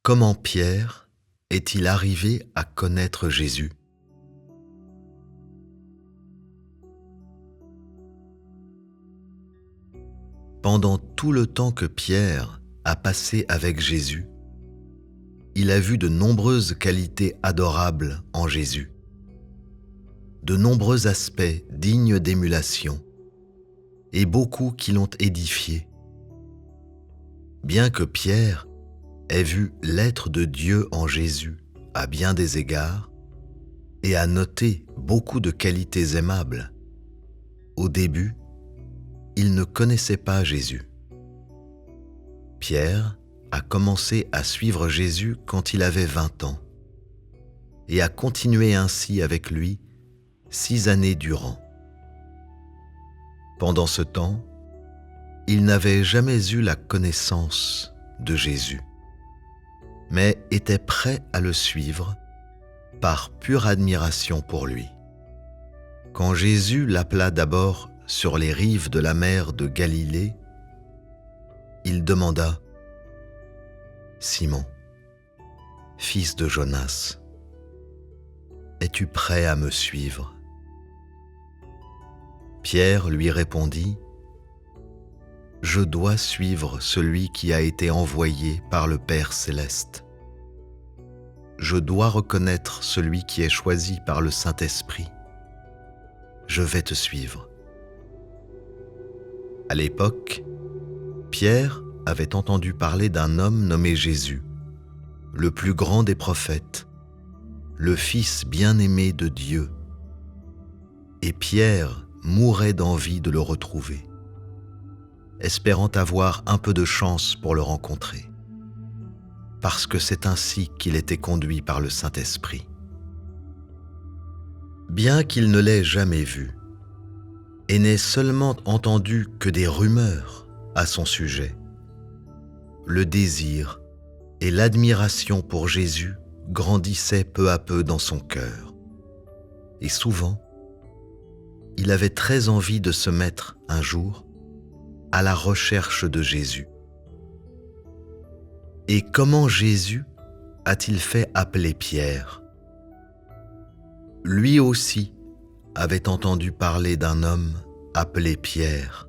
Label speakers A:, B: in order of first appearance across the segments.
A: Comment Pierre est-il arrivé à connaître Jésus? Pendant tout le temps que Pierre a passé avec Jésus, il a vu de nombreuses qualités adorables en Jésus, de nombreux aspects dignes d'émulation, et beaucoup qui l'ont édifié. Bien que Pierre ait vu l'être de Dieu en Jésus à bien des égards, et a noté beaucoup de qualités aimables, au début, il ne connaissait pas Jésus. Pierre a commencé à suivre Jésus quand il avait 20 ans et a continué ainsi avec lui 6 années durant. Pendant ce temps, il n'avait jamais eu la connaissance de Jésus, mais était prêt à le suivre par pure admiration pour lui. Quand Jésus l'appela d'abord sur les rives de la mer de Galilée, il demanda « Simon, fils de Jonas, es-tu prêt à me suivre ?» Pierre lui répondit « Je dois suivre celui qui a été envoyé par le Père céleste. Je dois reconnaître celui qui est choisi par le Saint-Esprit. Je vais te suivre. » À l'époque, Pierre avait entendu parler d'un homme nommé Jésus, le plus grand des prophètes, le Fils bien-aimé de Dieu. Et Pierre mourait d'envie de le retrouver, espérant avoir un peu de chance pour le rencontrer, parce que c'est ainsi qu'il était conduit par le Saint-Esprit. Bien qu'il ne l'ait jamais vu, et n'ait seulement entendu que des rumeurs à son sujet, le désir et l'admiration pour Jésus grandissaient peu à peu dans son cœur. Et souvent, il avait très envie de se mettre un jour à la recherche de Jésus. Et comment Jésus a-t-il fait appeler Pierre? Lui aussi avait entendu parler d'un homme appelé Pierre.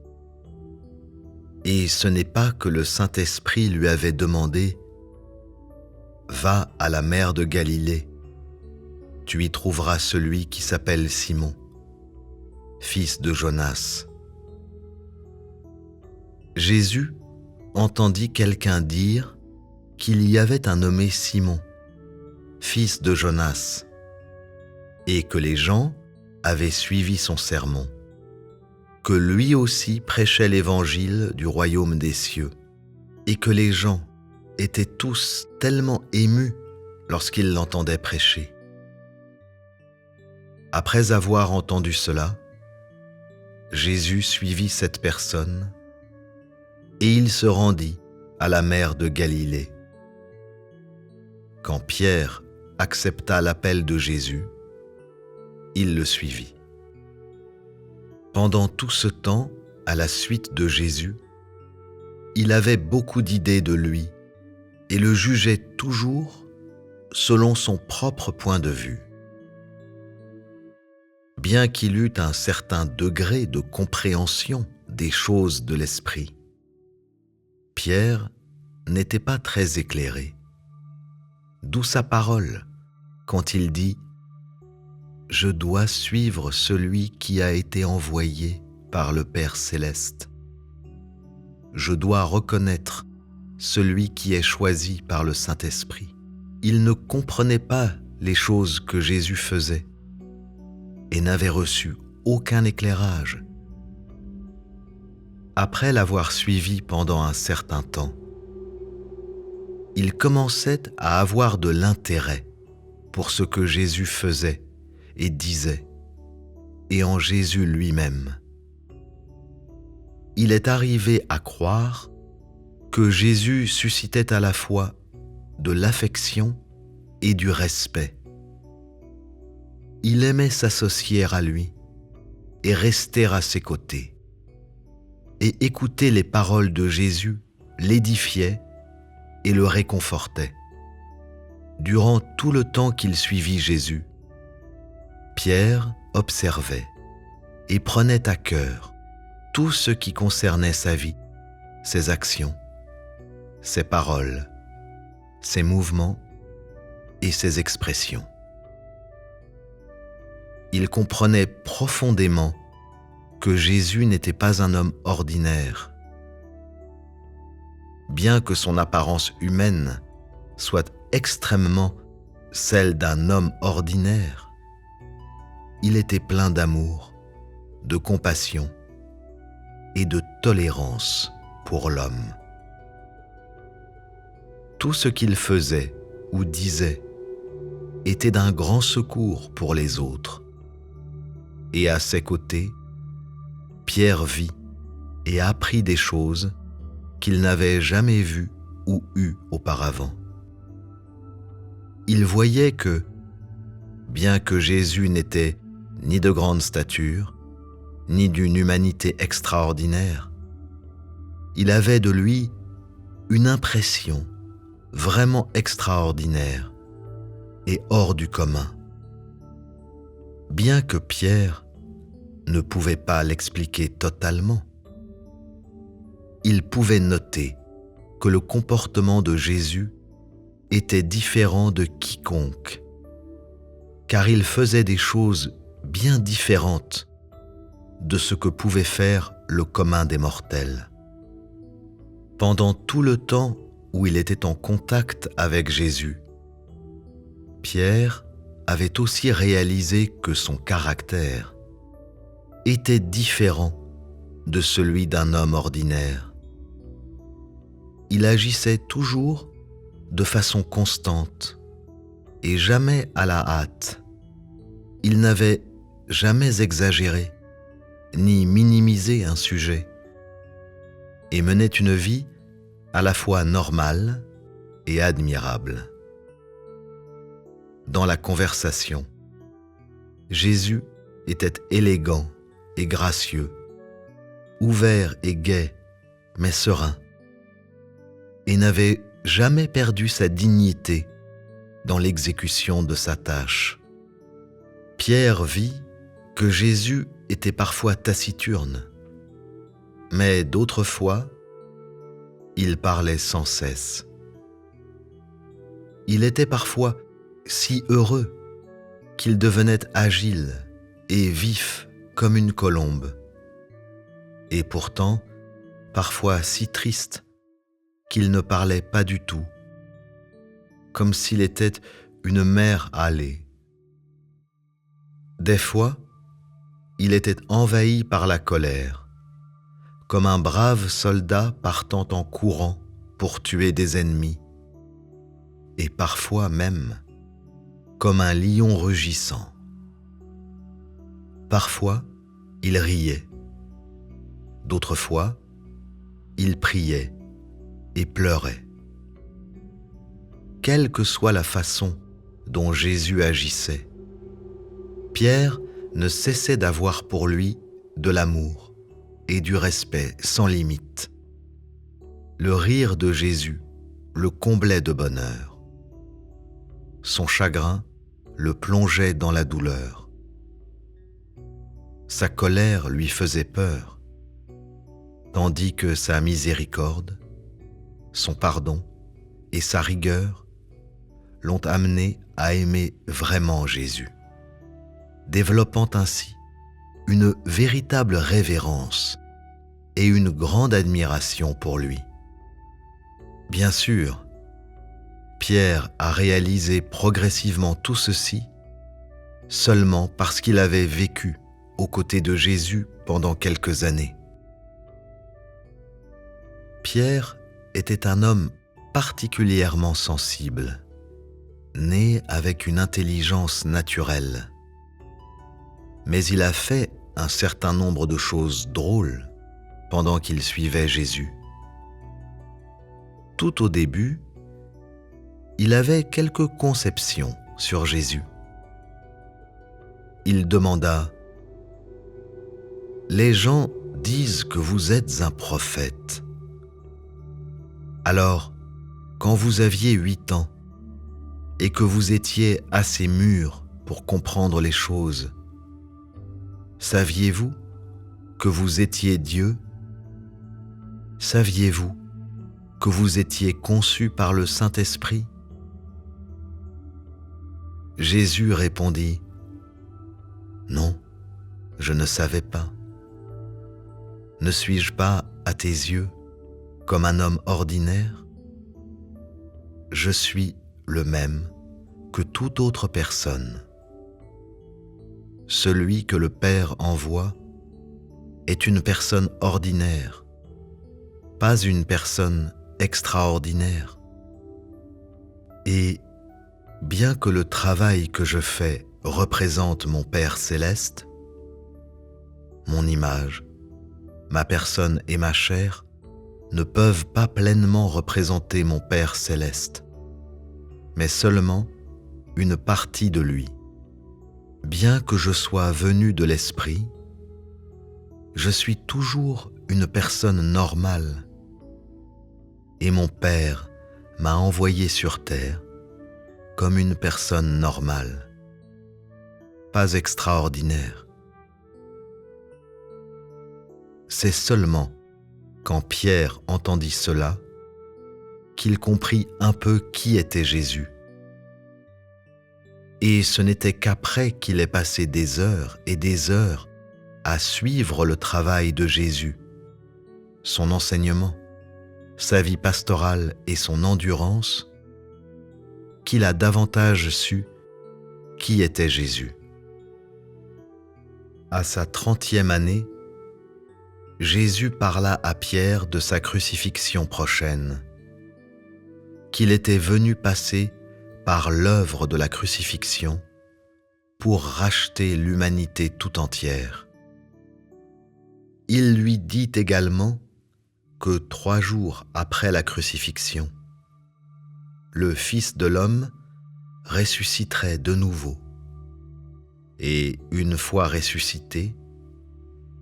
A: Et ce n'est pas que le Saint-Esprit lui avait demandé « Va à la mer de Galilée, tu y trouveras celui qui s'appelle Simon, fils de Jonas. » Jésus entendit quelqu'un dire qu'il y avait un nommé Simon, fils de Jonas, et que les gens avaient suivi son sermon, que lui aussi prêchait l'évangile du royaume des cieux, et que les gens étaient tous tellement émus lorsqu'ils l'entendaient prêcher. Après avoir entendu cela, Jésus suivit cette personne et il se rendit à la mer de Galilée. Quand Pierre accepta l'appel de Jésus, il le suivit. Pendant tout ce temps, à la suite de Jésus, il avait beaucoup d'idées de lui et le jugeait toujours selon son propre point de vue. Bien qu'il eût un certain degré de compréhension des choses de l'esprit, Pierre n'était pas très éclairé. D'où sa parole quand il dit « Je dois suivre celui qui a été envoyé par le Père céleste. Je dois reconnaître celui qui est choisi par le Saint-Esprit. » Il ne comprenait pas les choses que Jésus faisait et n'avait reçu aucun éclairage. Après l'avoir suivi pendant un certain temps, il commençait à avoir de l'intérêt pour ce que Jésus faisait et disait, et en Jésus lui-même. Il est arrivé à croire que Jésus suscitait à la fois de l'affection et du respect. Il aimait s'associer à lui et rester à ses côtés. Et écouter les paroles de Jésus l'édifiait et le réconfortait. Durant tout le temps qu'il suivit Jésus, Pierre observait et prenait à cœur tout ce qui concernait sa vie, ses actions, ses paroles, ses mouvements et ses expressions. Il comprenait profondément que Jésus n'était pas un homme ordinaire. Bien que son apparence humaine soit extrêmement celle d'un homme ordinaire, il était plein d'amour, de compassion et de tolérance pour l'homme. Tout ce qu'il faisait ou disait était d'un grand secours pour les autres. Et à ses côtés, Pierre vit et apprit des choses qu'il n'avait jamais vues ou eues auparavant. Il voyait que, bien que Jésus n'était ni de grande stature, ni d'une humanité extraordinaire, il avait de lui une impression vraiment extraordinaire et hors du commun. Bien que Pierre ne pouvait pas l'expliquer totalement, il pouvait noter que le comportement de Jésus était différent de quiconque, car il faisait des choses bien différentes de ce que pouvait faire le commun des mortels. Pendant tout le temps où il était en contact avec Jésus, Pierre avait aussi réalisé que son caractère était différent de celui d'un homme ordinaire. Il agissait toujours de façon constante et jamais à la hâte. Il n'avait jamais exagéré ni minimisé un sujet et menait une vie à la fois normale et admirable. Dans la conversation, Jésus était élégant et gracieux, ouvert et gai, mais serein, et n'avait jamais perdu sa dignité dans l'exécution de sa tâche. Pierre vit que Jésus était parfois taciturne, mais d'autres fois, il parlait sans cesse. Il était parfois si heureux qu'il devenait agile et vif comme une colombe, et pourtant parfois si triste qu'il ne parlait pas du tout, comme s'il était une mer hâlée. Des fois, il était envahi par la colère, comme un brave soldat partant en courant pour tuer des ennemis, et parfois même comme un lion rugissant. Parfois, il riait. D'autres fois, il priait et pleurait. Quelle que soit la façon dont Jésus agissait, Pierre ne cessait d'avoir pour lui de l'amour et du respect sans limite. Le rire de Jésus le comblait de bonheur. Son chagrin le plongeait dans la douleur. Sa colère lui faisait peur, tandis que sa miséricorde, son pardon et sa rigueur l'ont amené à aimer vraiment Jésus, développant ainsi une véritable révérence et une grande admiration pour lui. Bien sûr, Pierre a réalisé progressivement tout ceci seulement parce qu'il avait vécu aux côtés de Jésus pendant quelques années. Pierre était un homme particulièrement sensible, né avec une intelligence naturelle. Mais il a fait un certain nombre de choses drôles pendant qu'il suivait Jésus. Tout au début, il avait quelques conceptions sur Jésus. Il demanda « Les gens disent que vous êtes un prophète. Alors, quand vous aviez 8 ans, et que vous étiez assez mûr pour comprendre les choses, saviez-vous que vous étiez Dieu? Saviez-vous que vous étiez conçu par le Saint-Esprit? Jésus répondit, « Non, je ne savais pas. Ne suis-je pas, à tes yeux, comme un homme ordinaire? Je suis le même que toute autre personne. Celui que le Père envoie est une personne ordinaire, pas une personne extraordinaire. Et bien que le travail que je fais représente mon Père céleste, mon image, ma personne et ma chair ne peuvent pas pleinement représenter mon Père céleste, mais seulement une partie de lui. Bien que je sois venu de l'Esprit, je suis toujours une personne normale, et mon Père m'a envoyé sur terre comme une personne normale, pas extraordinaire. C'est seulement quand Pierre entendit cela qu'il comprit un peu qui était Jésus. Et ce n'était qu'après qu'il ait passé des heures et des heures à suivre le travail de Jésus, son enseignement, sa vie pastorale et son endurance, qu'il a davantage su qui était Jésus. À sa 30e année, Jésus parla à Pierre de sa crucifixion prochaine, qu'il était venu passer par l'œuvre de la crucifixion pour racheter l'humanité tout entière. Il lui dit également que 3 jours après la crucifixion, le Fils de l'homme ressusciterait de nouveau. Et une fois ressuscité,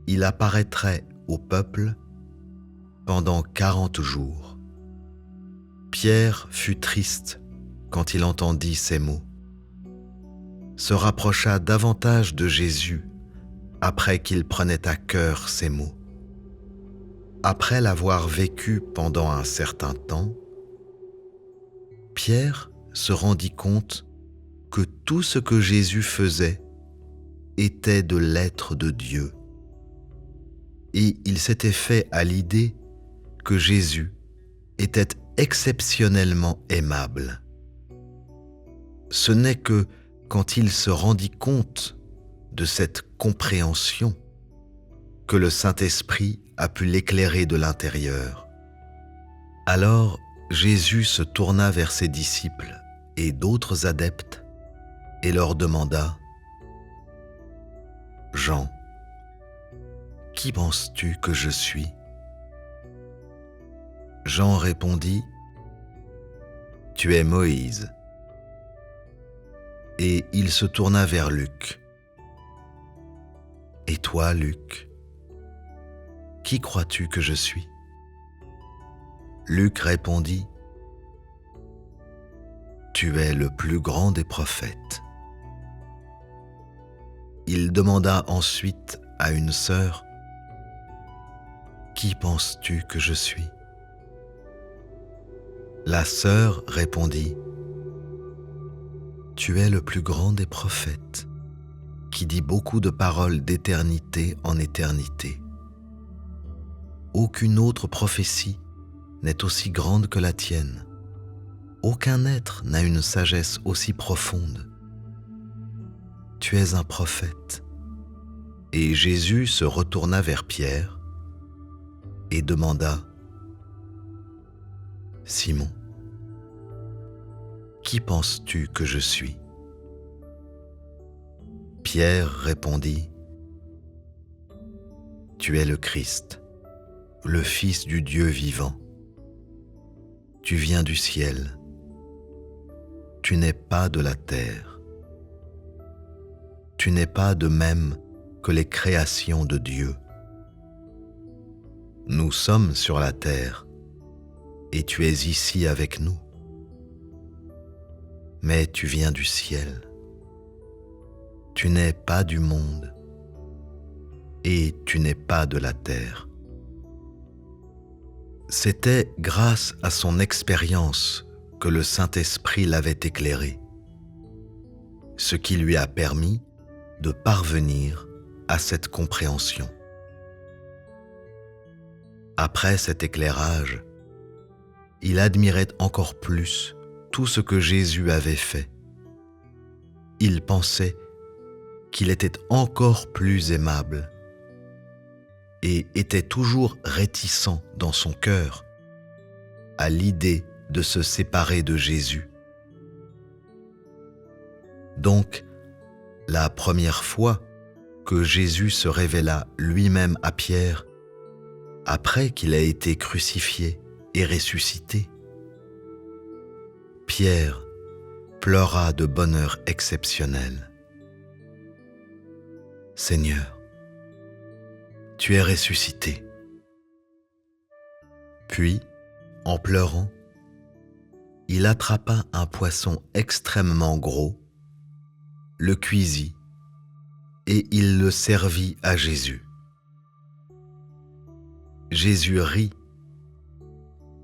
A: il apparaîtrait au peuple pendant 40 jours. Pierre fut triste quand il entendit ces mots, se rapprocha davantage de Jésus après qu'il prenait à cœur ces mots. Après l'avoir vécu pendant un certain temps, Pierre se rendit compte que tout ce que Jésus faisait était de l'être de Dieu. Et il s'était fait à l'idée que Jésus était exceptionnellement aimable. Ce n'est que quand il se rendit compte de cette compréhension que le Saint-Esprit a pu l'éclairer de l'intérieur. Alors Jésus se tourna vers ses disciples et d'autres adeptes et leur demanda, « Jean, qui penses-tu que je suis ?» Jean répondit, « Tu es Moïse. » Et il se tourna vers Luc. « Et toi, Luc, qui crois-tu que je suis ?» Luc répondit, « Tu es le plus grand des prophètes. » Il demanda ensuite à une sœur, « Qui penses-tu que je suis ?» La sœur répondit, « Tu es le plus grand des prophètes, qui dit beaucoup de paroles d'éternité en éternité. Aucune autre prophétie n'est aussi grande que la tienne. Aucun être n'a une sagesse aussi profonde. Tu es un prophète. » Et Jésus se retourna vers Pierre et demanda, « Simon, qui penses-tu que je suis ?» Pierre répondit, « Tu es le Christ, le Fils du Dieu vivant. Tu viens du ciel. Tu n'es pas de la terre. Tu n'es pas de même que les créations de Dieu. Nous sommes sur la terre, et tu es ici avec nous. mais tu viens du ciel. Tu n'es pas du monde et tu n'es pas de la terre. C'était grâce à son expérience que le Saint-Esprit l'avait éclairé, ce qui lui a permis de parvenir à cette compréhension. Après cet éclairage, il admirait encore plus tout ce que Jésus avait fait. Il pensait qu'il était encore plus aimable et était toujours réticent dans son cœur à l'idée de se séparer de Jésus. Donc, la première fois que Jésus se révéla lui-même à Pierre, après qu'il a été crucifié et ressuscité, Pierre pleura de bonheur exceptionnel. « Seigneur, tu es ressuscité. » Puis, en pleurant, il attrapa un poisson extrêmement gros, le cuisit et il le servit à Jésus. Jésus rit,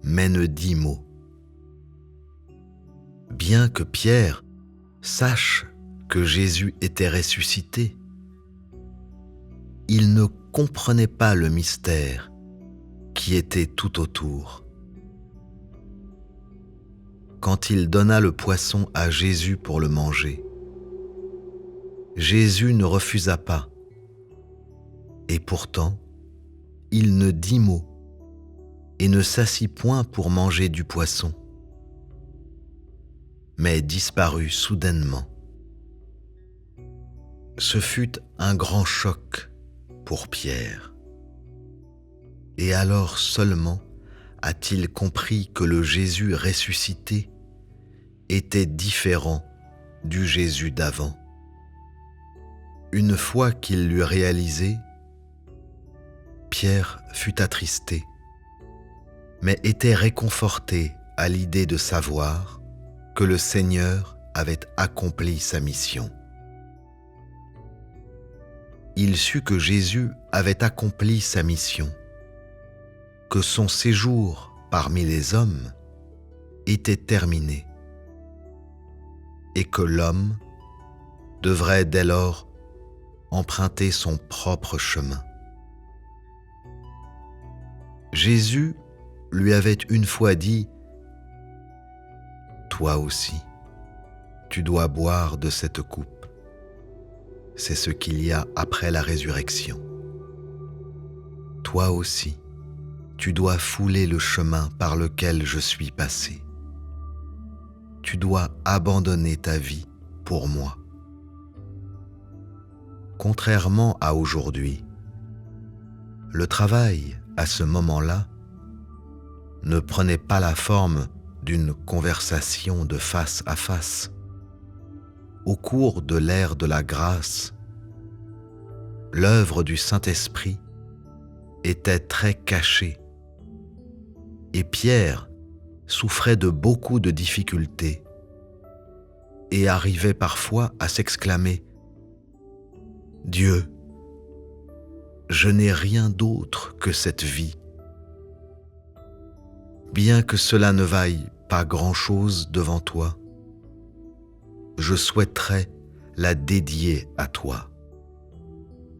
A: mais ne dit mot. Bien que Pierre sache que Jésus était ressuscité, il ne comprenait pas le mystère qui était tout autour. Quand il donna le poisson à Jésus pour le manger, Jésus ne refusa pas, et pourtant, il ne dit mot et ne s'assit point pour manger du poisson, mais disparut soudainement. Ce fut un grand choc pour Pierre. Et alors seulement a-t-il compris que le Jésus ressuscité était différent du Jésus d'avant. Une fois qu'il l'eut réalisé, Pierre fut attristé, mais était réconforté à l'idée de savoir que le Seigneur avait accompli sa mission. Il sut que Jésus avait accompli sa mission, que son séjour parmi les hommes était terminé et que l'homme devrait dès lors emprunter son propre chemin. Jésus lui avait une fois dit « Toi aussi, tu dois boire de cette coupe. C'est ce qu'il y a après la résurrection. Toi aussi, tu dois fouler le chemin par lequel je suis passé. Tu dois abandonner ta vie pour moi. » Contrairement à aujourd'hui, le travail, à ce moment-là, ne prenait pas la forme d'une conversation de face à face. Au cours de l'ère de la grâce, l'œuvre du Saint-Esprit était très cachée et Pierre souffrait de beaucoup de difficultés et arrivait parfois à s'exclamer « Dieu, je n'ai rien d'autre que cette vie. Bien que cela ne vaille pas grand-chose devant toi, je souhaiterais la dédier à toi.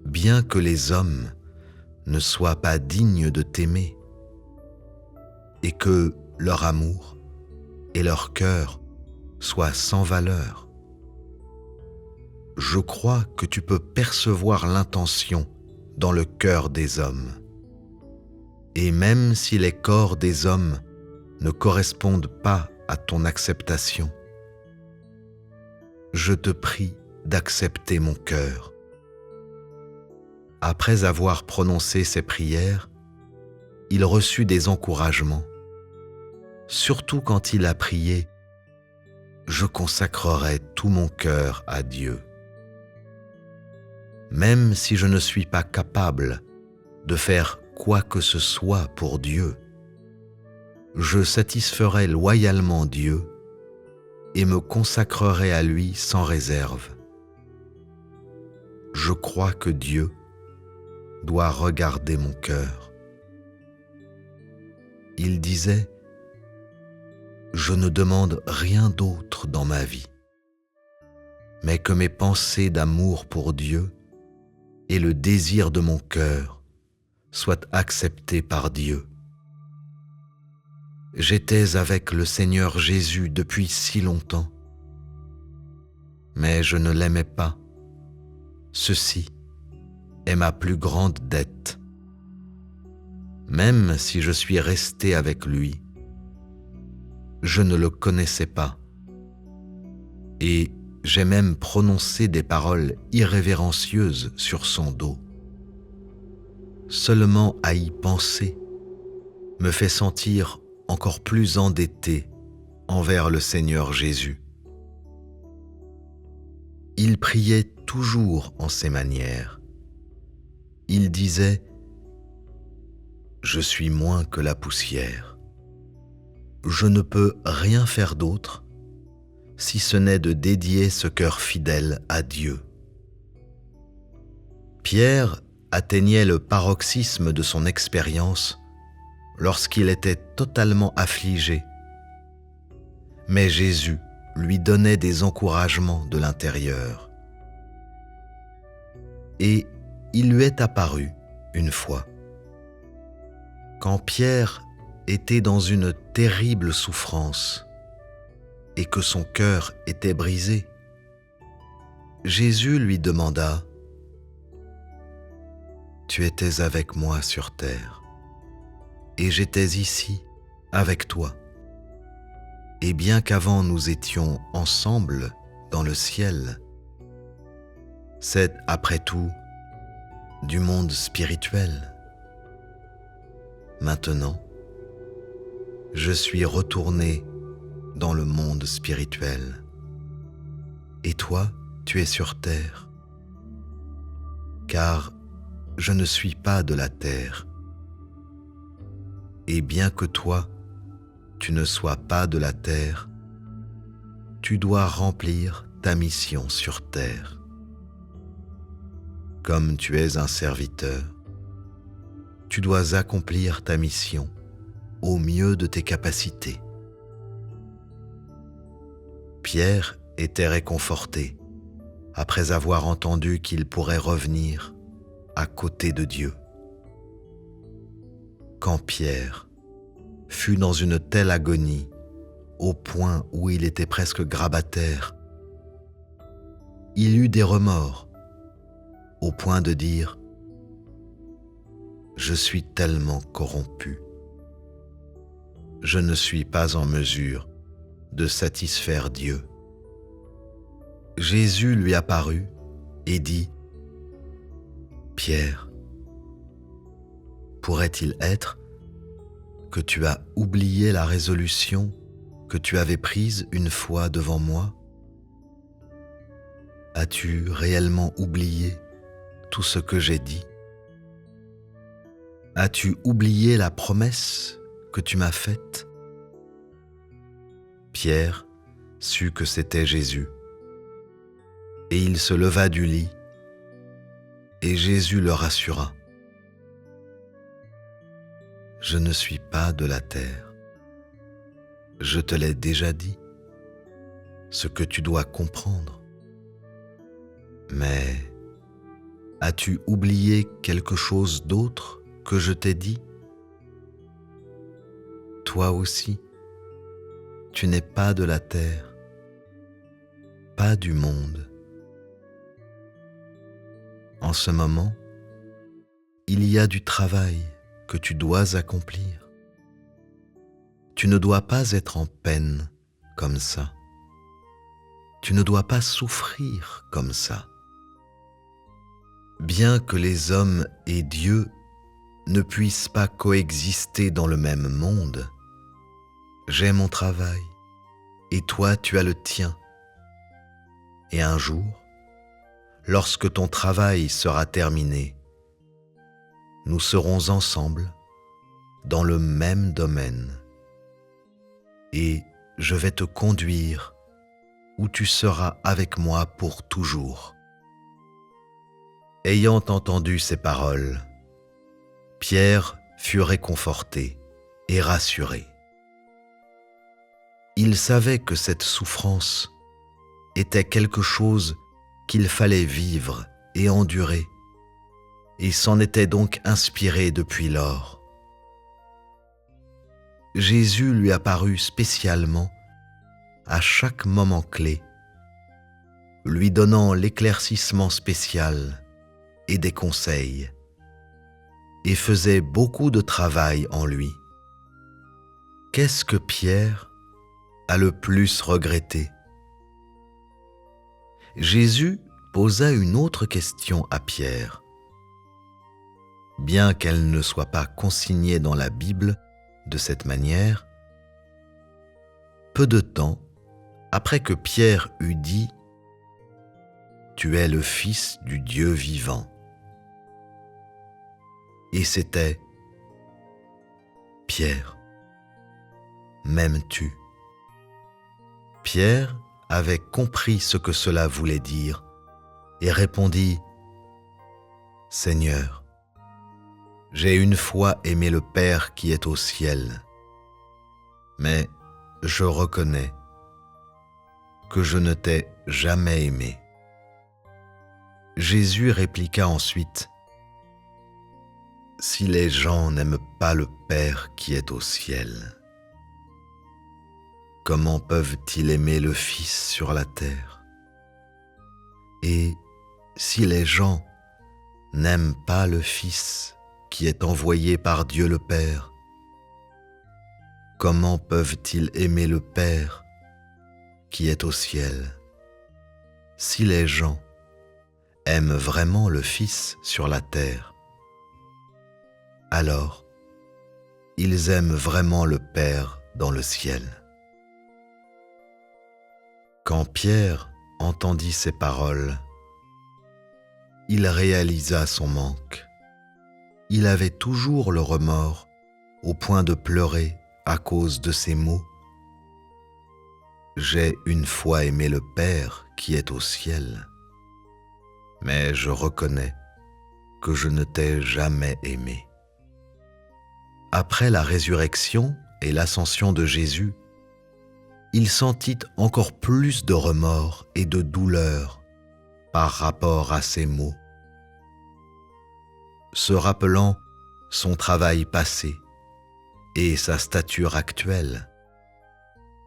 A: Bien que les hommes ne soient pas dignes de t'aimer et que leur amour et leur cœur soient sans valeur, je crois que tu peux percevoir l'intention dans le cœur des hommes. Et même si les corps des hommes ne correspondent pas à ton acceptation, je te prie d'accepter mon cœur. » Après avoir prononcé ces prières, il reçut des encouragements, surtout quand il a prié « Je consacrerai tout mon cœur à Dieu. » Même si je ne suis pas capable de faire quoi que ce soit pour Dieu, je satisferai loyalement Dieu et me consacrerai à lui sans réserve. Je crois que Dieu doit regarder mon cœur. Il disait, « Je ne demande rien d'autre dans ma vie, mais que mes pensées d'amour pour Dieu et le désir de mon cœur soient acceptés par Dieu. » J'étais avec le Seigneur Jésus depuis si longtemps, mais je ne l'aimais pas. Ceci est ma plus grande dette. Même si je suis resté avec lui, je ne le connaissais pas, et j'ai même prononcé des paroles irrévérencieuses sur son dos. Seulement à y penser me fait sentir encore plus endetté envers le Seigneur Jésus. Il priait toujours en ces manières. Il disait, « Je suis moins que la poussière. Je ne peux rien faire d'autre si ce n'est de dédier ce cœur fidèle à Dieu. » Pierre atteignait le paroxysme de son expérience lorsqu'il était totalement affligé. Mais Jésus lui donnait des encouragements de l'intérieur. Et il lui est apparu une fois, quand Pierre était dans une terrible souffrance et que son cœur était brisé. Jésus lui demanda, « Tu étais avec moi sur terre, et j'étais ici avec toi. Et bien qu'avant nous étions ensemble dans le ciel, c'est après tout du monde spirituel. Maintenant, je suis retourné dans le monde spirituel. Et toi, tu es sur terre. Car je ne suis pas de la terre. Et bien que toi, tu ne sois pas de la terre, tu dois remplir ta mission sur terre. Comme tu es un serviteur, tu dois accomplir ta mission au mieux de tes capacités. » Pierre était réconforté après avoir entendu qu'il pourrait revenir à côté de Dieu. Quand Pierre fut dans une telle agonie, au point où il était presque grabataire, il eut des remords, au point de dire « Je suis tellement corrompu. Je ne suis pas en mesure de satisfaire Dieu. » Jésus lui apparut et dit « Pierre, pourrait-il être que tu as oublié la résolution que tu avais prise une fois devant moi? As-tu réellement oublié tout ce que j'ai dit? As-tu oublié la promesse que tu m'as faite? » Pierre sut que c'était Jésus, et il se leva du lit, et Jésus le rassura. « Je ne suis pas de la terre. Je te l'ai déjà dit, ce que tu dois comprendre. Mais as-tu oublié quelque chose d'autre que je t'ai dit? Toi aussi, tu n'es pas de la terre, pas du monde. En ce moment, il y a du travail que tu dois accomplir. Tu ne dois pas être en peine comme ça. Tu ne dois pas souffrir comme ça. Bien que les hommes et Dieu ne puissent pas coexister dans le même monde, j'ai mon travail et toi tu as le tien. Et un jour, lorsque ton travail sera terminé, nous serons ensemble dans le même domaine et je vais te conduire où tu seras avec moi pour toujours. » Ayant entendu ces paroles, Pierre fut réconforté et rassuré. Il savait que cette souffrance était quelque chose qu'il fallait vivre et endurer, et s'en était donc inspiré depuis lors. Jésus lui apparut spécialement à chaque moment clé, lui donnant l'éclaircissement spécial et des conseils, et faisait beaucoup de travail en lui. Qu'est-ce que Pierre a le plus regretté? Jésus posa une autre question à Pierre. Bien qu'elle ne soit pas consignée dans la Bible de cette manière, peu de temps après que Pierre eut dit « Tu es le Fils du Dieu vivant », et c'était « Pierre, m'aimes-tu » Pierre avait compris ce que cela voulait dire et répondit « Seigneur, j'ai une fois aimé le Père qui est au ciel, mais je reconnais que je ne t'ai jamais aimé. » Jésus répliqua ensuite « Si les gens n'aiment pas le Père qui est au ciel, comment peuvent-ils aimer le Fils sur la terre? Et si les gens n'aiment pas le Fils qui est envoyé par Dieu le Père, comment peuvent-ils aimer le Père qui est au ciel? Si les gens aiment vraiment le Fils sur la terre, alors ils aiment vraiment le Père dans le ciel. » Quand Pierre entendit ces paroles, il réalisa son manque. Il avait toujours le remords au point de pleurer à cause de ces mots. « J'ai une fois aimé le Père qui est au ciel, mais je reconnais que je ne t'ai jamais aimé. » Après la résurrection et l'ascension de Jésus, il sentit encore plus de remords et de douleur par rapport à ces mots. Se rappelant son travail passé et sa stature actuelle,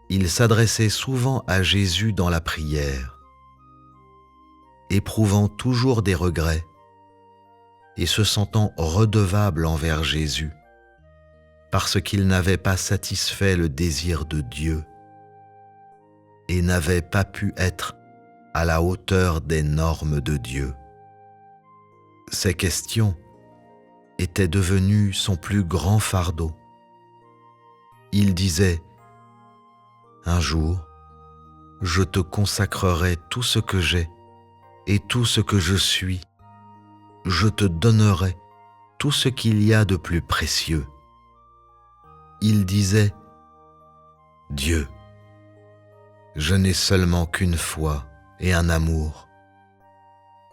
A: il s'adressait souvent à Jésus dans la prière, éprouvant toujours des regrets et se sentant redevable envers Jésus parce qu'il n'avait pas satisfait le désir de Dieu et n'avait pas pu être à la hauteur des normes de Dieu. Ces questions étaient devenues son plus grand fardeau. Il disait « Un jour, je te consacrerai tout ce que j'ai et tout ce que je suis. Je te donnerai tout ce qu'il y a de plus précieux. » Il disait « Dieu, je n'ai seulement qu'une foi et un amour.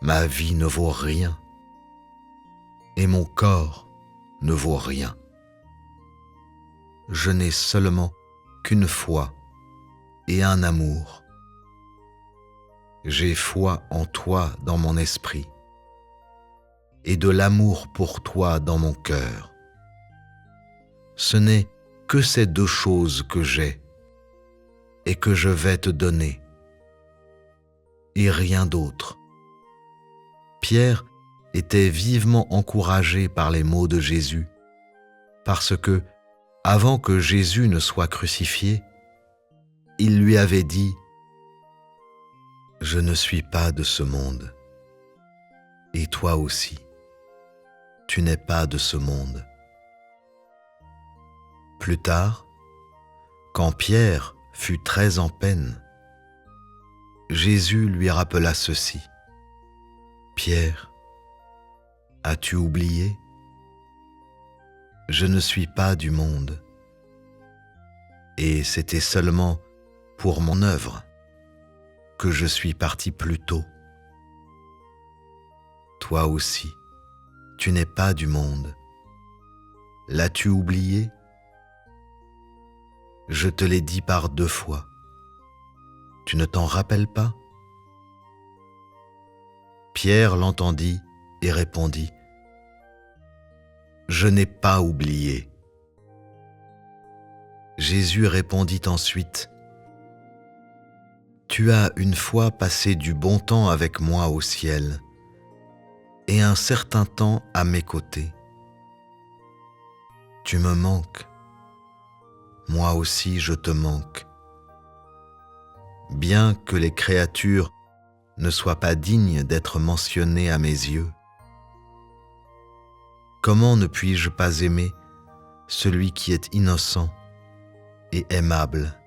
A: Ma vie ne vaut rien et mon corps ne vaut rien. Je n'ai seulement qu'une foi et un amour. J'ai foi en toi dans mon esprit et de l'amour pour toi dans mon cœur. Ce n'est que ces deux choses que j'ai et que je vais te donner, et rien d'autre. » Pierre était vivement encouragé par les mots de Jésus, parce que, avant que Jésus ne soit crucifié, il lui avait dit « Je ne suis pas de ce monde, et toi aussi, tu n'es pas de ce monde. » Plus tard, quand Pierre fut très en peine, Jésus lui rappela ceci. « Pierre, as-tu oublié? Je ne suis pas du monde, et c'était seulement pour mon œuvre que je suis parti plus tôt. Toi aussi, tu n'es pas du monde. L'as-tu oublié? Je te l'ai dit par 2 fois. Tu ne t'en rappelles pas? Pierre l'entendit et répondit: Je n'ai pas oublié. Jésus répondit ensuite: Tu as une fois passé du bon temps avec moi au ciel, et un certain temps à mes côtés. Tu me manques, moi aussi je te manque. Bien que les créatures ne soient pas dignes d'être mentionnées à mes yeux, comment ne puis-je pas aimer celui qui est innocent et aimable?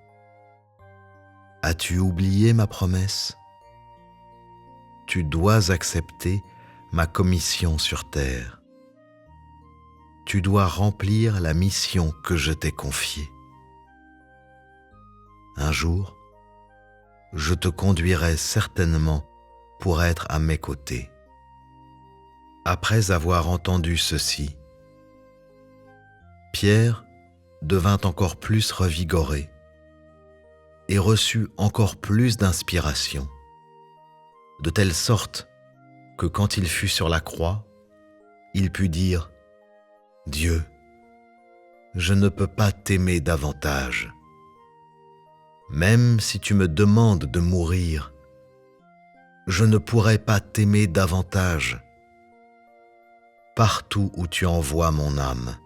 A: As-tu oublié ma promesse? Tu dois accepter ma commission sur terre. Tu dois remplir la mission que je t'ai confiée. Un jour, je te conduirai certainement pour être à mes côtés. Après avoir entendu ceci, Pierre devint encore plus revigoré et reçut encore plus d'inspiration, de telle sorte que quand il fut sur la croix, il put dire: Dieu, je ne peux pas t'aimer davantage. Même si tu me demandes de mourir, je ne pourrai pas t'aimer davantage. Partout où tu envoies mon âme,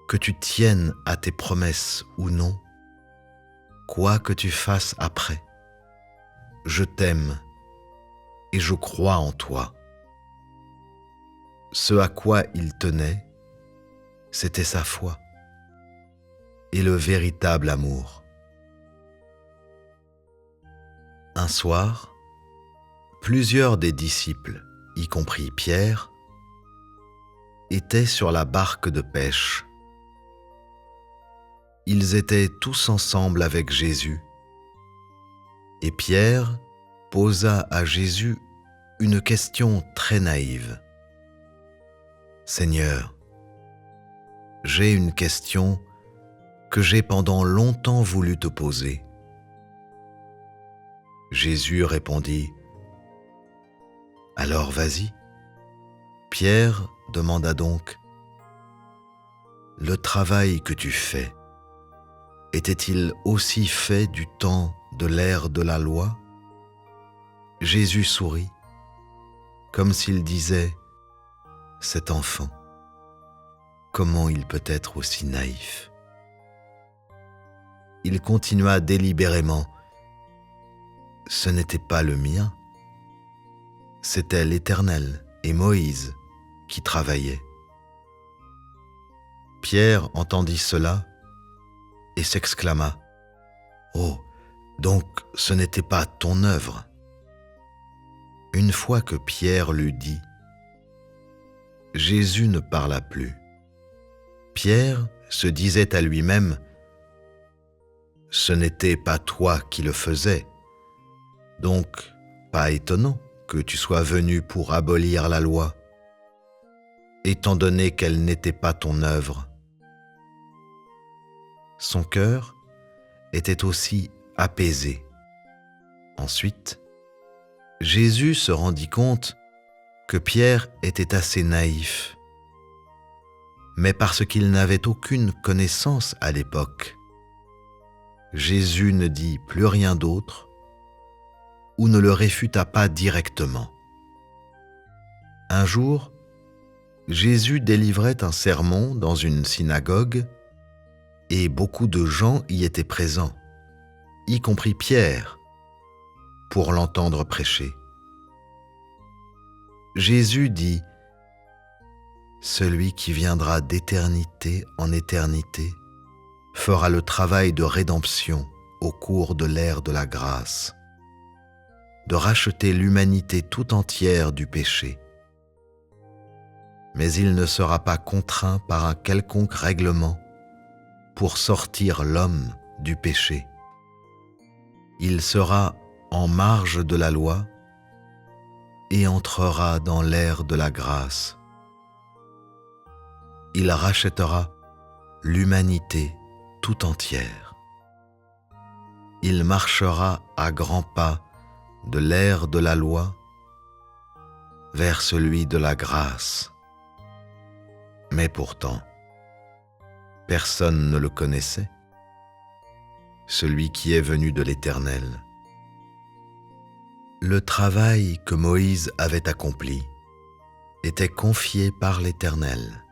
A: que tu tiennes à tes promesses ou non, quoi que tu fasses après, je t'aime et je crois en toi. Ce à quoi il tenait, c'était sa foi et le véritable amour. Un soir, plusieurs des disciples, y compris Pierre, étaient sur la barque de pêche. Ils étaient tous ensemble avec Jésus, et Pierre posa à Jésus une question très naïve. « Seigneur, j'ai une question que j'ai pendant longtemps voulu te poser. » Jésus répondit: « Alors vas-y. » Pierre demanda donc: « Le travail que tu fais, était-il aussi fait du temps de l'ère de la loi ?» Jésus sourit, comme s'il disait: « Cet enfant, comment il peut être aussi naïf ?» Il continua délibérément: « Ce n'était pas le mien, c'était l'Éternel et Moïse qui travaillaient. » Pierre entendit cela et s'exclama: « Oh, donc ce n'était pas ton œuvre. » Une fois que Pierre l'eut dit, Jésus ne parla plus. Pierre se disait à lui-même: « Ce n'était pas toi qui le faisais, donc pas étonnant que tu sois venu pour abolir la loi, étant donné qu'elle n'était pas ton œuvre. » Son cœur était aussi apaisé. Ensuite, Jésus se rendit compte que Pierre était assez naïf, mais parce qu'il n'avait aucune connaissance à l'époque, Jésus ne dit plus rien d'autre ou ne le réfuta pas directement. Un jour, Jésus délivrait un sermon dans une synagogue et beaucoup de gens y étaient présents, y compris Pierre, pour l'entendre prêcher. Jésus dit: « Celui qui viendra d'éternité en éternité fera le travail de rédemption au cours de l'ère de la grâce, de racheter l'humanité tout entière du péché. Mais il ne sera pas contraint par un quelconque règlement pour sortir l'homme du péché. Il sera en marge de la loi et entrera dans l'ère de la grâce. Il rachètera l'humanité tout entière. Il marchera à grands pas de l'ère de la loi vers celui de la grâce. Mais pourtant, personne ne le connaissait, celui qui est venu de l'Éternel. Le travail que Moïse avait accompli était confié par l'Éternel.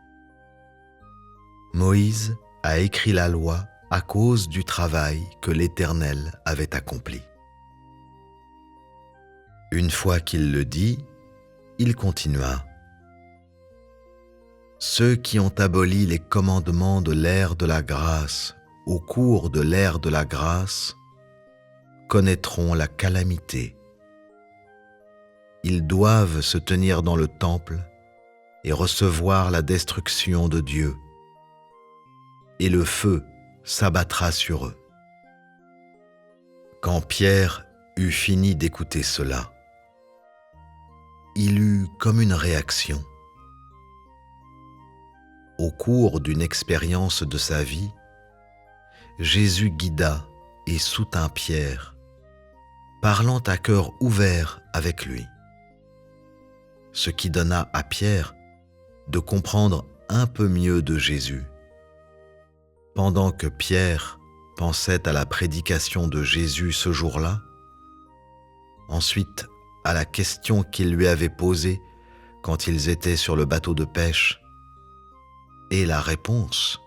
A: Moïse a écrit la loi à cause du travail que l'Éternel avait accompli. Une fois qu'il le dit, il continua. Ceux qui ont aboli les commandements de l'ère de la grâce au cours de l'ère de la grâce connaîtront la calamité. Ils doivent se tenir dans le temple et recevoir la destruction de Dieu, et le feu s'abattra sur eux. Quand Pierre eut fini d'écouter cela, il eut comme une réaction. Au cours d'une expérience de sa vie, Jésus guida et soutint Pierre, parlant à cœur ouvert avec lui, ce qui donna à Pierre de comprendre un peu mieux de Jésus. Pendant que Pierre pensait à la prédication de Jésus ce jour-là, ensuite à la question qu'il lui avait posée quand ils étaient sur le bateau de pêche, et la réponse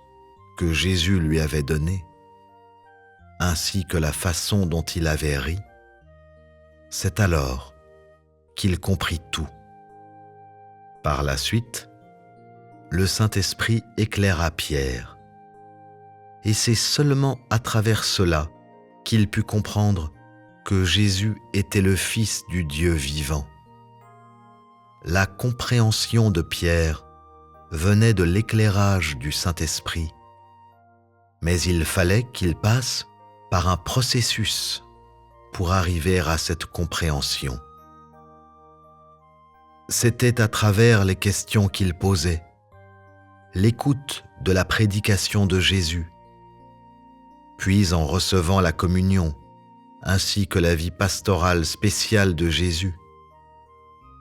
A: que Jésus lui avait donnée, ainsi que la façon dont il avait ri, c'est alors qu'il comprit tout. Par la suite, le Saint-Esprit éclaira Pierre, et c'est seulement à travers cela qu'il put comprendre que Jésus était le Fils du Dieu vivant. La compréhension de Pierre venait de l'éclairage du Saint-Esprit, mais il fallait qu'il passe par un processus pour arriver à cette compréhension. C'était à travers les questions qu'il posait, l'écoute de la prédication de Jésus, puis en recevant la communion, ainsi que la vie pastorale spéciale de Jésus,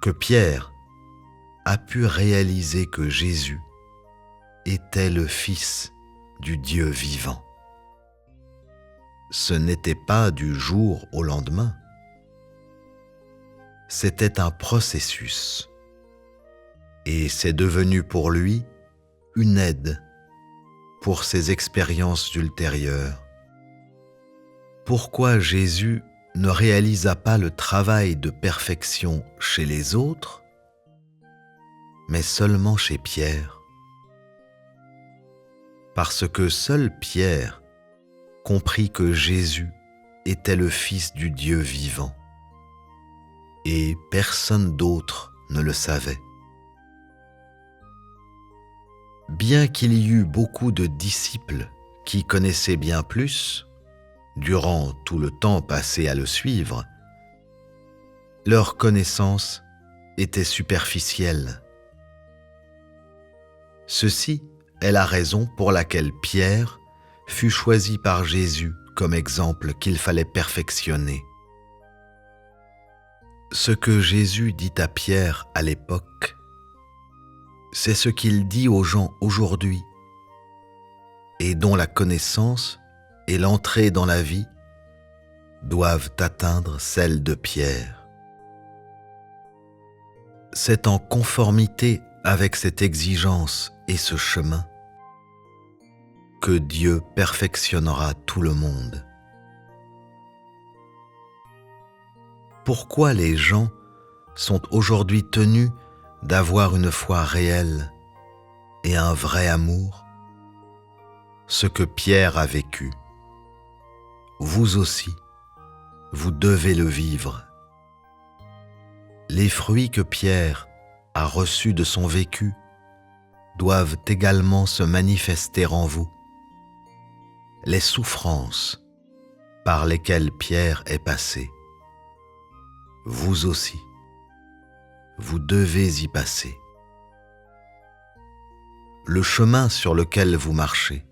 A: que Pierre a pu réaliser que Jésus était le Fils du Dieu vivant. Ce n'était pas du jour au lendemain. C'était un processus, et c'est devenu pour lui une aide pour ses expériences ultérieures. Pourquoi Jésus ne réalisa pas le travail de perfection chez les autres, mais seulement chez Pierre? Parce que seul Pierre comprit que Jésus était le Fils du Dieu vivant, et personne d'autre ne le savait. Bien qu'il y eût beaucoup de disciples qui connaissaient bien plus, durant tout le temps passé à le suivre, leur connaissance était superficielle. Ceci est la raison pour laquelle Pierre fut choisi par Jésus comme exemple qu'il fallait perfectionner. Ce que Jésus dit à Pierre à l'époque, c'est ce qu'il dit aux gens aujourd'hui, et dont la connaissance et l'entrée dans la vie doivent atteindre celle de Pierre. C'est en conformité avec cette exigence et ce chemin que Dieu perfectionnera tout le monde. Pourquoi les gens sont aujourd'hui tenus d'avoir une foi réelle et un vrai amour? Ce que Pierre a vécu, vous aussi, vous devez le vivre. Les fruits que Pierre a reçus de son vécu doivent également se manifester en vous. Les souffrances par lesquelles Pierre est passé vous aussi, vous devez y passer. Le chemin sur lequel vous marchez,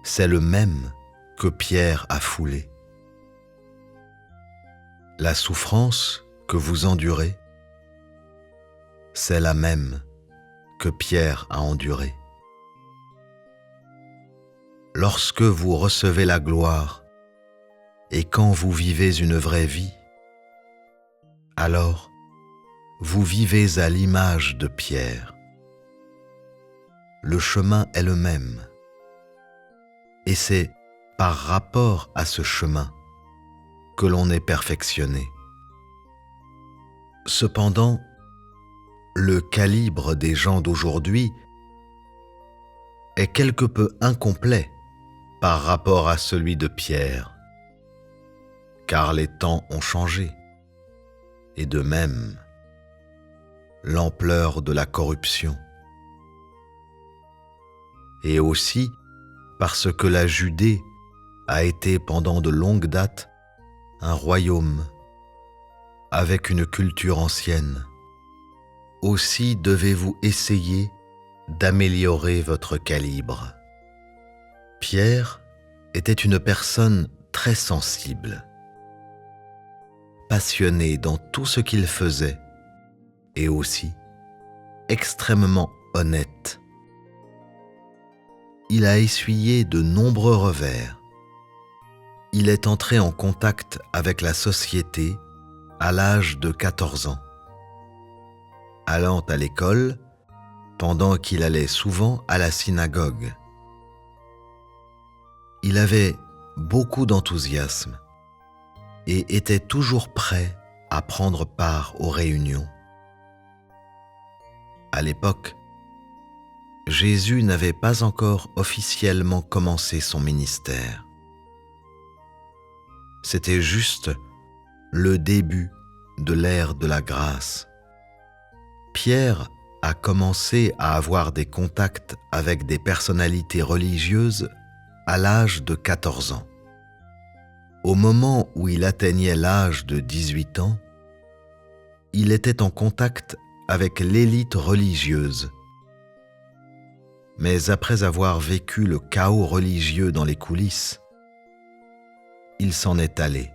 A: c'est le même que Pierre a foulé. La souffrance que vous endurez, c'est la même que Pierre a endurée. Lorsque vous recevez la gloire et quand vous vivez une vraie vie, alors vous vivez à l'image de Pierre. Le chemin est le même, et c'est par rapport à ce chemin que l'on est perfectionné. Cependant, le calibre des gens d'aujourd'hui est quelque peu incomplet par rapport à celui de Pierre, car les temps ont changé, et de même, l'ampleur de la corruption. Et aussi parce que la Judée a été pendant de longues dates un royaume avec une culture ancienne. Aussi devez-vous essayer d'améliorer votre calibre. Pierre était une personne très sensible, passionné dans tout ce qu'il faisait et aussi extrêmement honnête. Il a essuyé de nombreux revers. Il est entré en contact avec la société à l'âge de 14 ans. Allant à l'école, pendant qu'il allait souvent à la synagogue. Il avait beaucoup d'enthousiasme et était toujours prêt à prendre part aux réunions. À l'époque, Jésus n'avait pas encore officiellement commencé son ministère. C'était juste le début de l'ère de la grâce. Pierre a commencé à avoir des contacts avec des personnalités religieuses à l'âge de 14 ans. Au moment où il atteignait l'âge de 18 ans, il était en contact avec l'élite religieuse. Mais après avoir vécu le chaos religieux dans les coulisses, il s'en est allé.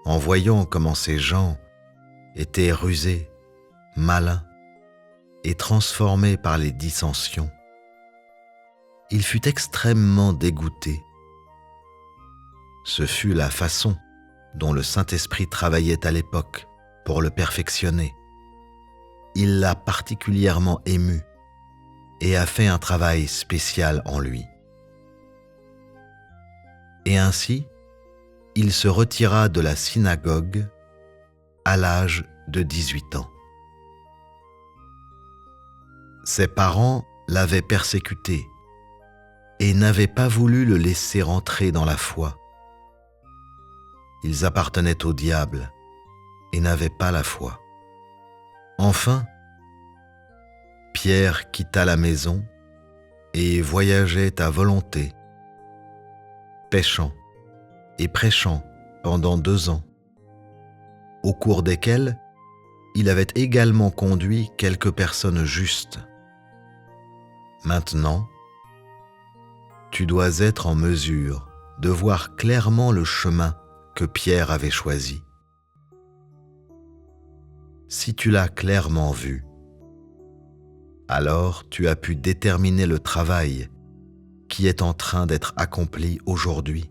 A: En voyant comment ces gens étaient rusés, malins et transformés par les dissensions, il fut extrêmement dégoûté. Ce fut la façon dont le Saint-Esprit travaillait à l'époque pour le perfectionner. Il l'a particulièrement ému et a fait un travail spécial en lui. Et ainsi, il se retira de la synagogue à l'âge de 18 ans. Ses parents l'avaient persécuté et n'avaient pas voulu le laisser entrer dans la foi. Ils appartenaient au diable et n'avaient pas la foi. Enfin, Pierre quitta la maison et voyageait à volonté, pêchant et prêchant pendant 2 ans, au cours desquels il avait également conduit quelques personnes justes. Maintenant, tu dois être en mesure de voir clairement le chemin que Pierre avait choisi. Si tu l'as clairement vu, alors tu as pu déterminer le travail qui est en train d'être accompli aujourd'hui,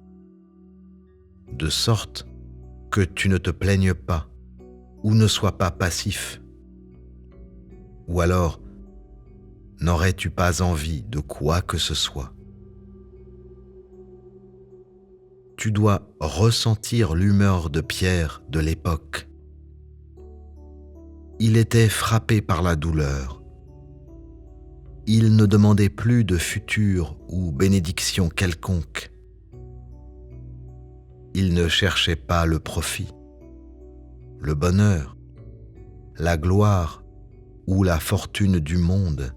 A: de sorte que tu ne te plaignes pas ou ne sois pas passif. Ou alors, n'aurais-tu pas envie de quoi que ce soit? Tu dois ressentir l'humeur de Pierre de l'époque. Il était frappé par la douleur. Il ne demandait plus de futur ou bénédiction quelconque. Il ne cherchait pas le profit, le bonheur, la gloire ou la fortune du monde,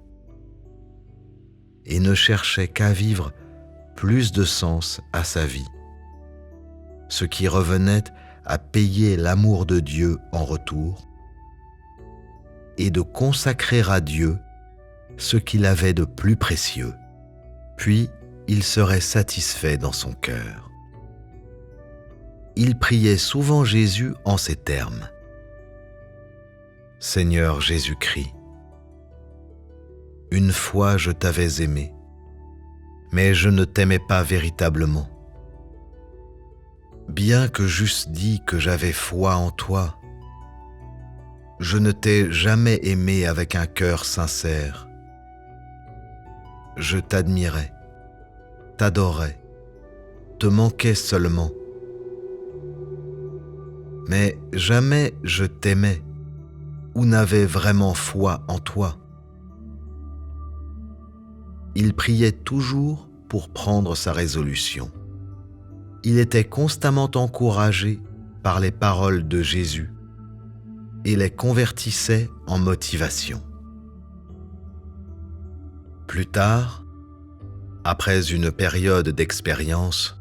A: et ne cherchait qu'à vivre plus de sens à sa vie, ce qui revenait à payer l'amour de Dieu en retour et de consacrer à Dieu ce qu'il avait de plus précieux. Puis il serait satisfait dans son cœur. Il priait souvent Jésus en ces termes. « Seigneur Jésus-Christ, une fois je t'avais aimé, mais je ne t'aimais pas véritablement. Bien que j'eusse dit que j'avais foi en toi, je ne t'ai jamais aimé avec un cœur sincère. Je t'admirais, t'adorais, te manquais seulement. Mais jamais je t'aimais ou n'avais vraiment foi en toi. » Il priait toujours pour prendre sa résolution. Il était constamment encouragé par les paroles de Jésus et les convertissait en motivation. Plus tard, après une période d'expérience,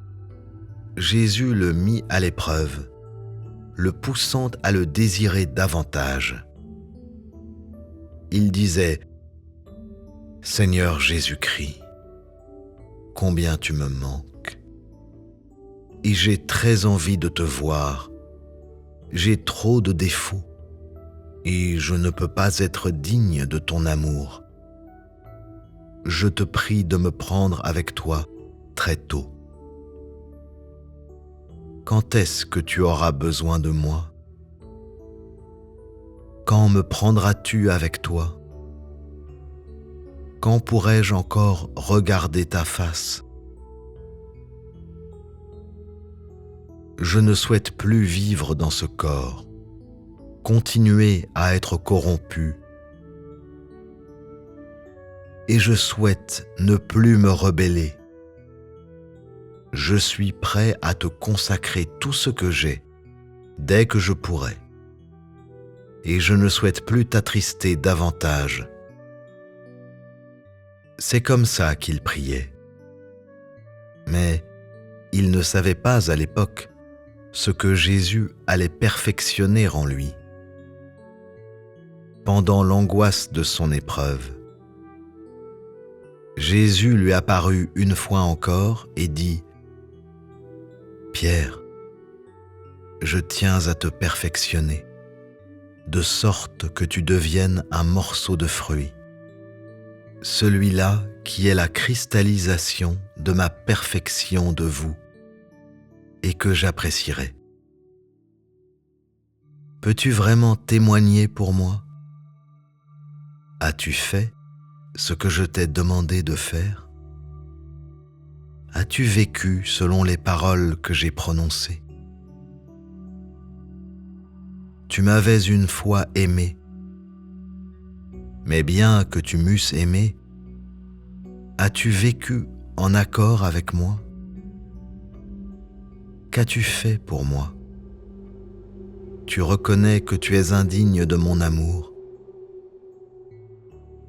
A: Jésus le mit à l'épreuve, le poussant à le désirer davantage. Il disait « Seigneur Jésus-Christ, combien tu me manques, et j'ai très envie de te voir, j'ai trop de défauts, et je ne peux pas être digne de ton amour. Je te prie de me prendre avec toi très tôt. Quand est-ce que tu auras besoin de moi? Quand me prendras-tu avec toi? Quand pourrai-je encore regarder ta face? Je ne souhaite plus vivre dans ce corps, continuer à être corrompu, et je souhaite ne plus me rebeller. Je suis prêt à te consacrer tout ce que j'ai, dès que je pourrai, et je ne souhaite plus t'attrister davantage. » C'est comme ça qu'il priait. Mais il ne savait pas à l'époque ce que Jésus allait perfectionner en lui. Pendant l'angoisse de son épreuve, Jésus lui apparut une fois encore et dit « Pierre, je tiens à te perfectionner, de sorte que tu deviennes un morceau de fruit, celui-là qui est la cristallisation de ma perfection de vous et que j'apprécierai. Peux-tu vraiment témoigner pour moi? As-tu fait ce que je t'ai demandé de faire? As-tu vécu selon les paroles que j'ai prononcées? Tu m'avais une fois aimé, mais bien que tu m'eusses aimé, as-tu vécu en accord avec moi? Qu'as-tu fait pour moi? Tu reconnais que tu es indigne de mon amour,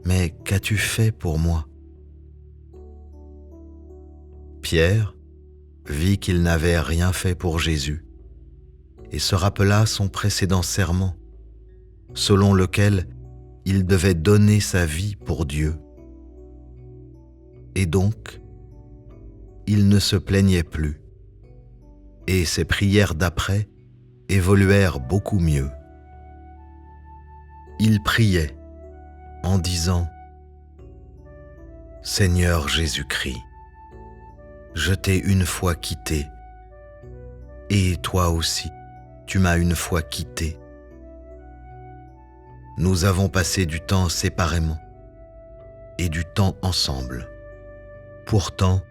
A: mais qu'as-tu fait pour moi? Pierre vit qu'il n'avait rien fait pour Jésus et se rappela son précédent serment, selon lequel il devait donner sa vie pour Dieu. Et donc, il ne se plaignait plus, et ses prières d'après évoluèrent beaucoup mieux. Il priait en disant « Seigneur Jésus-Christ, je t'ai une fois quitté, et toi aussi, tu m'as une fois quitté. Nous avons passé du temps séparément et du temps ensemble. Pourtant,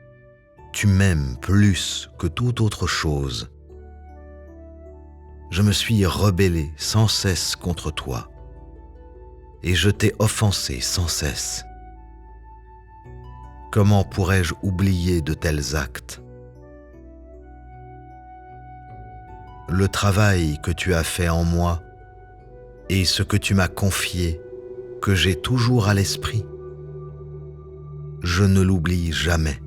A: tu m'aimes plus que toute autre chose. Je me suis rebellé sans cesse contre toi et je t'ai offensé sans cesse. Comment pourrais-je oublier de tels actes? Le travail que tu as fait en moi et ce que tu m'as confié, que j'ai toujours à l'esprit, je ne l'oublie jamais.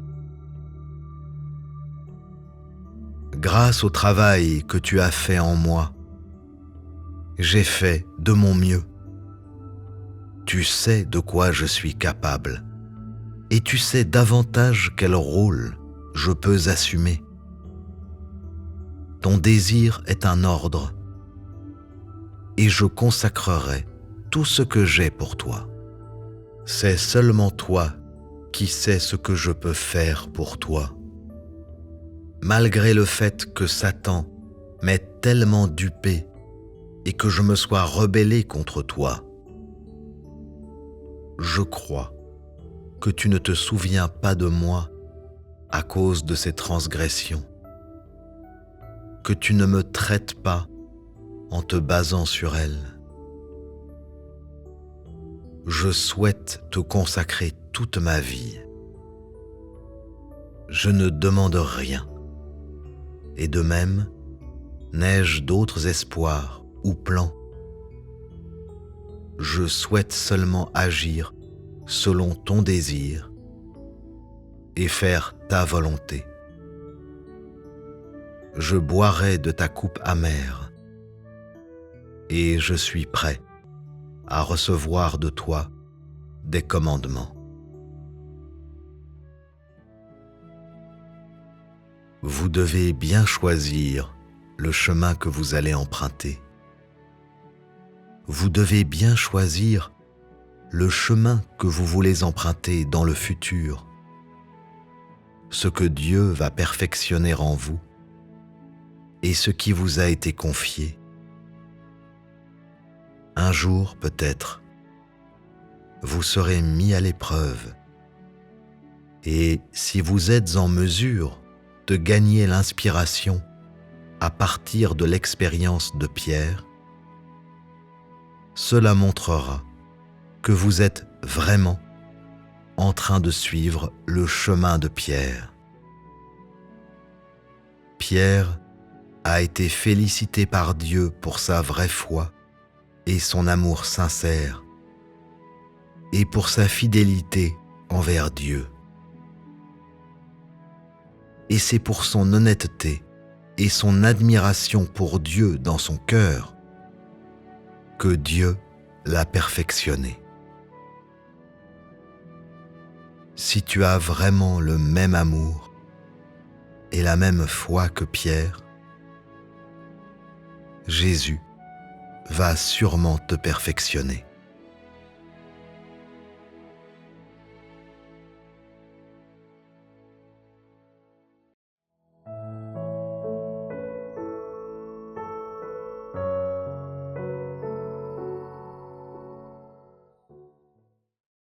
A: grâce au travail que tu as fait en moi, j'ai fait de mon mieux. Tu sais de quoi je suis capable et tu sais davantage quel rôle je peux assumer. Ton désir est un ordre et je consacrerai tout ce que j'ai pour toi. C'est seulement toi qui sais ce que je peux faire pour toi. Malgré le fait que Satan m'ait tellement dupé et que je me sois rebellé contre toi, je crois que tu ne te souviens pas de moi à cause de ces transgressions, que tu ne me traites pas en te basant sur elles. Je souhaite te consacrer toute ma vie. Je ne demande rien. Et de même, n'ai-je d'autres espoirs ou plans? Je souhaite seulement agir selon ton désir et faire ta volonté. Je boirai de ta coupe amère et je suis prêt à recevoir de toi des commandements. Vous devez bien choisir le chemin que vous allez emprunter. Vous devez bien choisir le chemin que vous voulez emprunter dans le futur, ce que Dieu va perfectionner en vous et ce qui vous a été confié. Un jour, peut-être, vous serez mis à l'épreuve et si vous êtes en mesure de gagner l'inspiration à partir de l'expérience de Pierre, cela montrera que vous êtes vraiment en train de suivre le chemin de Pierre. Pierre a été félicité par Dieu pour sa vraie foi et son amour sincère, et pour sa fidélité envers Dieu. Et c'est pour son honnêteté et son admiration pour Dieu dans son cœur que Dieu l'a perfectionné. Si tu as vraiment le même amour et la même foi que Pierre, Jésus va sûrement te perfectionner.